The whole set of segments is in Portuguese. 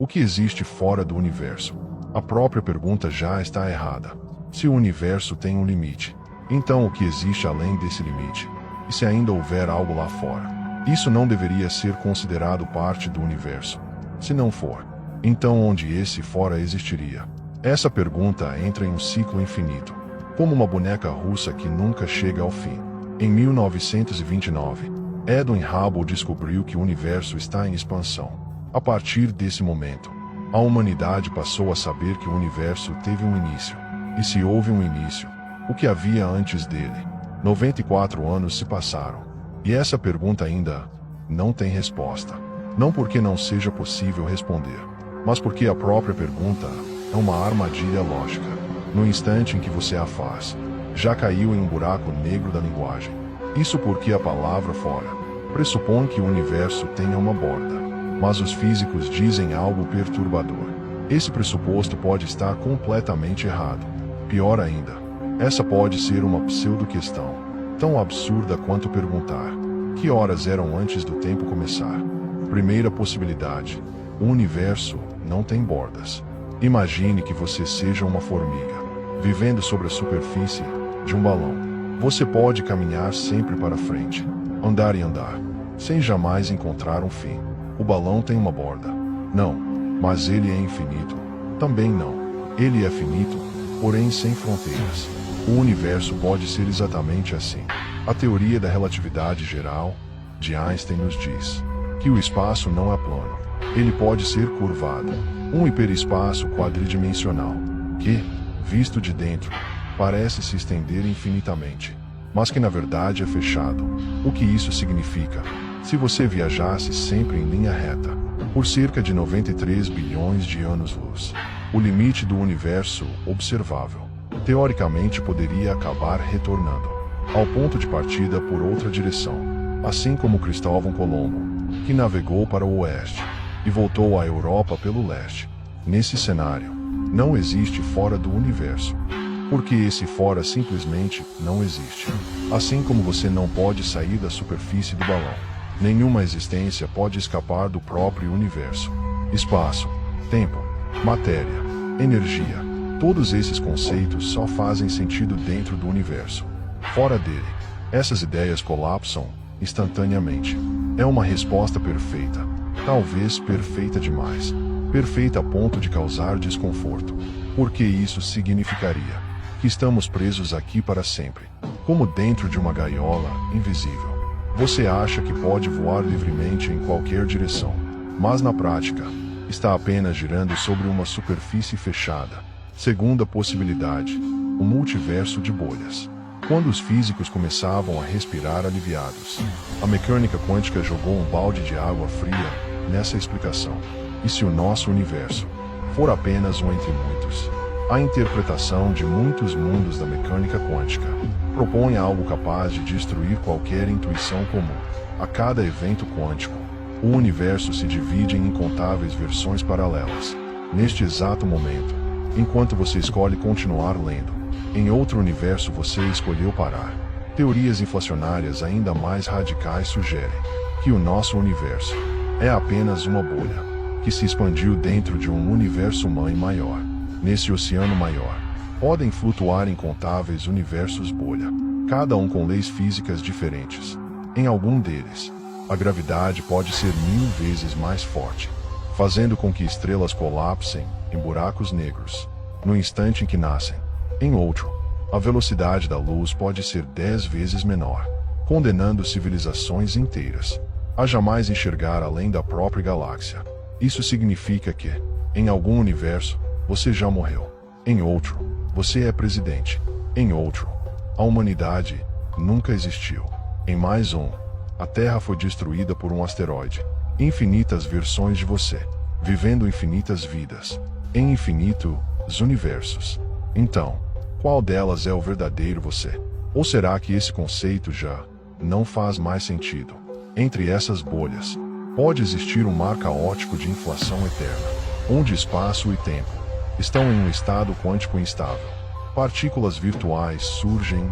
O que existe fora do universo? A própria pergunta já está errada. Se o universo tem um limite, então o que existe além desse limite? E se ainda houver algo lá fora? Isso não deveria ser considerado parte do universo. Se não for, então onde esse fora existiria? Essa pergunta entra em um ciclo infinito, como uma boneca russa que nunca chega ao fim. Em 1929, Edwin Hubble descobriu que o universo está em expansão. A partir desse momento, a humanidade passou a saber que o universo teve um início. E se houve um início, o que havia antes dele? 94 anos se passaram. E essa pergunta ainda não tem resposta. Não porque não seja possível responder, mas porque a própria pergunta é uma armadilha lógica. No instante em que você a faz, já caiu em um buraco negro da linguagem. Isso porque a palavra fora pressupõe que o universo tenha uma borda. Mas os físicos dizem algo perturbador. Esse pressuposto pode estar completamente errado. Pior ainda, essa pode ser uma pseudo-questão, tão absurda quanto perguntar: que horas eram antes do tempo começar? Primeira possibilidade: o universo não tem bordas. Imagine que você seja uma formiga, vivendo sobre a superfície de um balão. Você pode caminhar sempre para frente, andar e andar, sem jamais encontrar um fim. O balão tem uma borda? Não. Mas ele é infinito? Também não. Ele é finito, porém sem fronteiras. O universo pode ser exatamente assim. A teoria da relatividade geral, de Einstein, nos diz que o espaço não é plano. Ele pode ser curvado. Um hiperespaço quadridimensional, que, visto de dentro, parece se estender infinitamente, mas que na verdade é fechado. O que isso significa? Se você viajasse sempre em linha reta, por cerca de 93 bilhões de anos-luz, o limite do universo observável, teoricamente poderia acabar retornando ao ponto de partida por outra direção, assim como Cristóvão Colombo, que navegou para o oeste e voltou à Europa pelo leste. Nesse cenário, não existe fora do universo, porque esse fora simplesmente não existe. Assim como você não pode sair da superfície do balão, nenhuma existência pode escapar do próprio universo. Espaço, tempo, matéria, energia, todos esses conceitos só fazem sentido dentro do universo. Fora dele, essas ideias colapsam instantaneamente. É uma resposta perfeita, talvez perfeita demais, perfeita a ponto de causar desconforto, porque isso significaria que estamos presos aqui para sempre, como dentro de uma gaiola invisível. Você acha que pode voar livremente em qualquer direção, mas na prática, está apenas girando sobre uma superfície fechada. Segunda possibilidade: o multiverso de bolhas. Quando os físicos começavam a respirar aliviados, a mecânica quântica jogou um balde de água fria nessa explicação. E se o nosso universo for apenas um entre muitos? A interpretação de muitos mundos da mecânica quântica propõe algo capaz de destruir qualquer intuição comum. A cada evento quântico, o universo se divide em incontáveis versões paralelas. Neste exato momento, enquanto você escolhe continuar lendo, em outro universo você escolheu parar. Teorias inflacionárias ainda mais radicais sugerem que o nosso universo é apenas uma bolha que se expandiu dentro de um universo-mãe maior. Nesse oceano maior, podem flutuar incontáveis universos bolha, cada um com leis físicas diferentes. Em algum deles, a gravidade pode ser 1000 vezes mais forte, fazendo com que estrelas colapsem em buracos negros no instante em que nascem. Em outro, a velocidade da luz pode ser 10 vezes menor, condenando civilizações inteiras a jamais enxergar além da própria galáxia. Isso significa que, em algum universo, você já morreu. Em outro, você é presidente. Em outro, a humanidade nunca existiu. Em mais um, a Terra foi destruída por um asteroide. Infinitas versões de você, vivendo infinitas vidas, em infinitos universos. Então, qual delas é o verdadeiro você? Ou será que esse conceito já não faz mais sentido? Entre essas bolhas, pode existir um mar caótico de inflação eterna, onde espaço e tempo estão em um estado quântico instável. Partículas virtuais surgem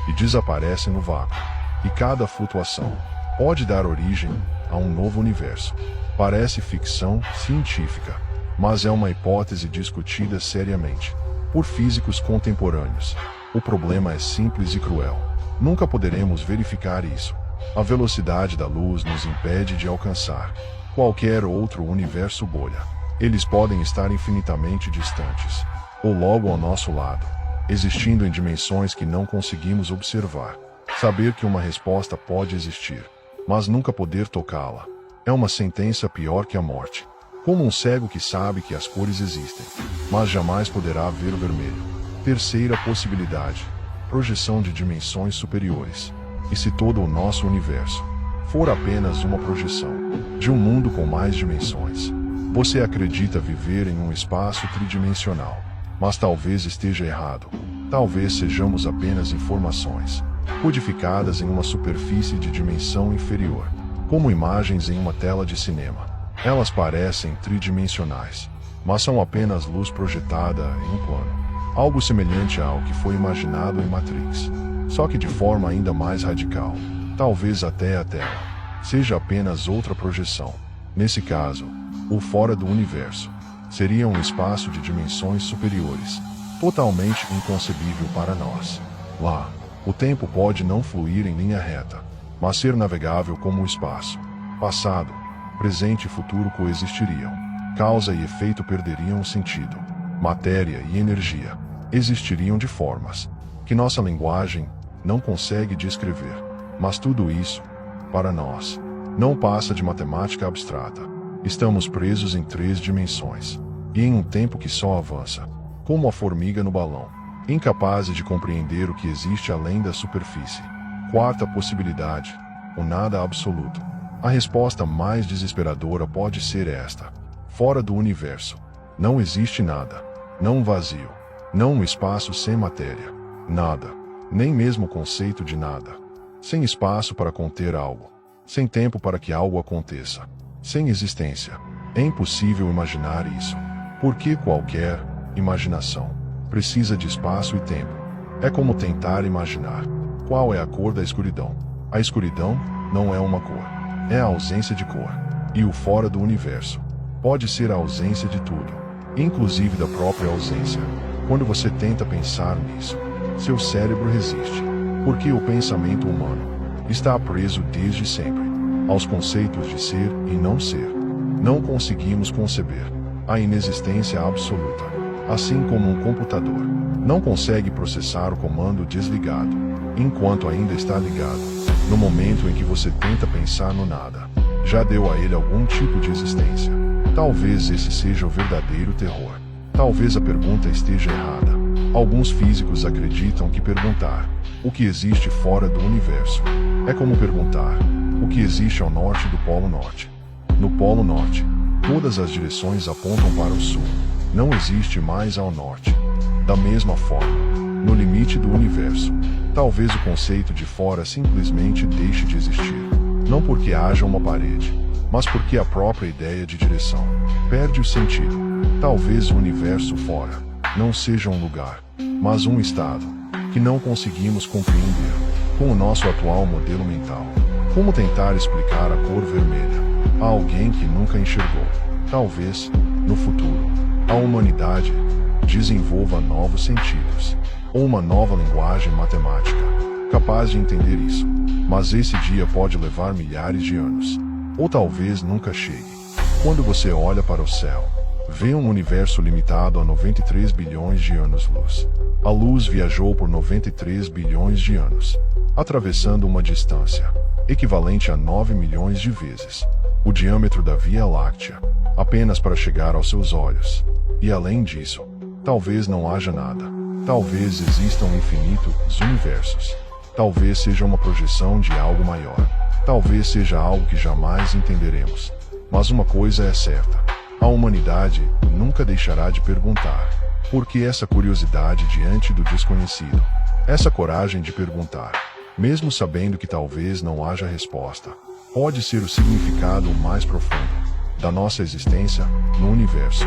e desaparecem no vácuo, e cada flutuação pode dar origem a um novo universo. Parece ficção científica, mas é uma hipótese discutida seriamente por físicos contemporâneos. O problema é simples e cruel. Nunca poderemos verificar isso. A velocidade da luz nos impede de alcançar qualquer outro universo bolha. Eles podem estar infinitamente distantes, ou logo ao nosso lado, existindo em dimensões que não conseguimos observar. Saber que uma resposta pode existir, mas nunca poder tocá-la, é uma sentença pior que a morte. Como um cego que sabe que as cores existem, mas jamais poderá ver o vermelho. Terceira possibilidade: projeção de dimensões superiores. E se todo o nosso universo for apenas uma projeção de um mundo com mais dimensões? Você acredita viver em um espaço tridimensional, mas talvez esteja errado. Talvez sejamos apenas informações codificadas em uma superfície de dimensão inferior, como imagens em uma tela de cinema. Elas parecem tridimensionais, mas são apenas luz projetada em um plano, algo semelhante ao que foi imaginado em Matrix, só que de forma ainda mais radical. Talvez até a tela seja apenas outra projeção. Nesse caso, o fora do universo seria um espaço de dimensões superiores, totalmente inconcebível para nós. Lá, o tempo pode não fluir em linha reta, mas ser navegável como o espaço. Passado, presente e futuro coexistiriam. Causa e efeito perderiam o sentido. Matéria e energia existiriam de formas que nossa linguagem não consegue descrever. Mas tudo isso, para nós, não passa de matemática abstrata. Estamos presos em 3 dimensões, e em um tempo que só avança, como a formiga no balão, incapazes de compreender o que existe além da superfície. Quarta possibilidade: o nada absoluto. A resposta mais desesperadora pode ser esta: fora do universo não existe nada, não um vazio, não um espaço sem matéria, nada, nem mesmo o conceito de nada. Sem espaço para conter algo, sem tempo para que algo aconteça, sem existência. É impossível imaginar isso, porque qualquer imaginação precisa de espaço e tempo. É como tentar imaginar qual é a cor da escuridão. A escuridão não é uma cor, é a ausência de cor. E o fora do universo pode ser a ausência de tudo, inclusive da própria ausência. Quando você tenta pensar nisso, seu cérebro resiste, porque o pensamento humano está preso desde sempre aos conceitos de ser e não ser. Não conseguimos conceber a inexistência absoluta, assim como um computador não consegue processar o comando desligado, enquanto ainda está ligado. No momento em que você tenta pensar no nada, já deu a ele algum tipo de existência. Talvez esse seja o verdadeiro terror. Talvez a pergunta esteja errada. Alguns físicos acreditam que perguntar o que existe fora do universo é como perguntar o que existe ao norte do Polo Norte. No Polo Norte, todas as direções apontam para o sul. Não existe mais ao norte. Da mesma forma, no limite do universo, talvez o conceito de fora simplesmente deixe de existir. Não porque haja uma parede, mas porque a própria ideia de direção perde o sentido. Talvez o universo fora não seja um lugar, mas um estado que não conseguimos compreender com o nosso atual modelo mental. Como tentar explicar a cor vermelha a alguém que nunca enxergou? Talvez, no futuro, a humanidade desenvolva novos sentidos, ou uma nova linguagem matemática, capaz de entender isso. Mas esse dia pode levar milhares de anos, ou talvez nunca chegue. Quando você olha para o céu, vê um universo limitado a 93 bilhões de anos-luz. A luz viajou por 93 bilhões de anos, atravessando uma distância equivalente a 9 milhões de vezes o diâmetro da Via Láctea, apenas para chegar aos seus olhos. E além disso, talvez não haja nada. Talvez existam infinitos universos. Talvez seja uma projeção de algo maior. Talvez seja algo que jamais entenderemos. Mas uma coisa é certa: a humanidade nunca deixará de perguntar. Porque essa curiosidade diante do desconhecido, essa coragem de perguntar, mesmo sabendo que talvez não haja resposta, pode ser o significado mais profundo da nossa existência no universo.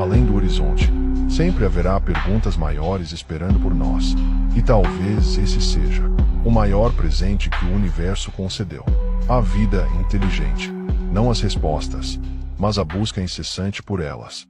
Além do horizonte, sempre haverá perguntas maiores esperando por nós. E talvez esse seja o maior presente que o universo concedeu: a vida inteligente. não as respostas, mas a busca incessante por elas.